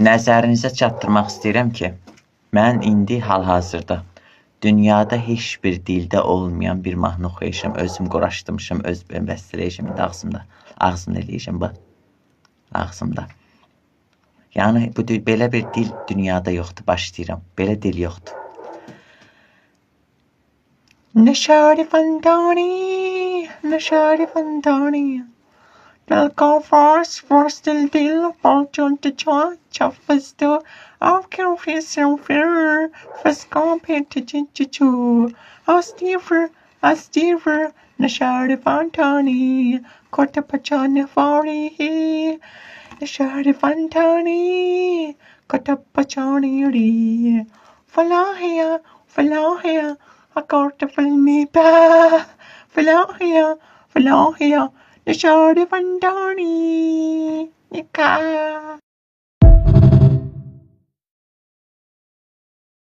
Nəzərinizə çatdırmaq istəyirəm ki, mən indi hal-hazırda dünyada heç bir dildə olmayan bir mahnı oxuyuşum, özüm quraşdırmışım, öz bəstələyişim indi ağzımda eləyəcəm bax. Ağzımda. Yəni belə bir dil dünyada yoxdur, başlayıram. Belə dil yoxdur. Nişari fandani, nişari fandani. Dalga fars dil, fortune to joy, chaffas to, I've can feel so fair, first compared to Jinchu. Astiver, nishari fantani, kota pachana fari, nishari fantani, kota pachani ri. Falahia, I got to fill me back. Falahia, nishari fantani, nika.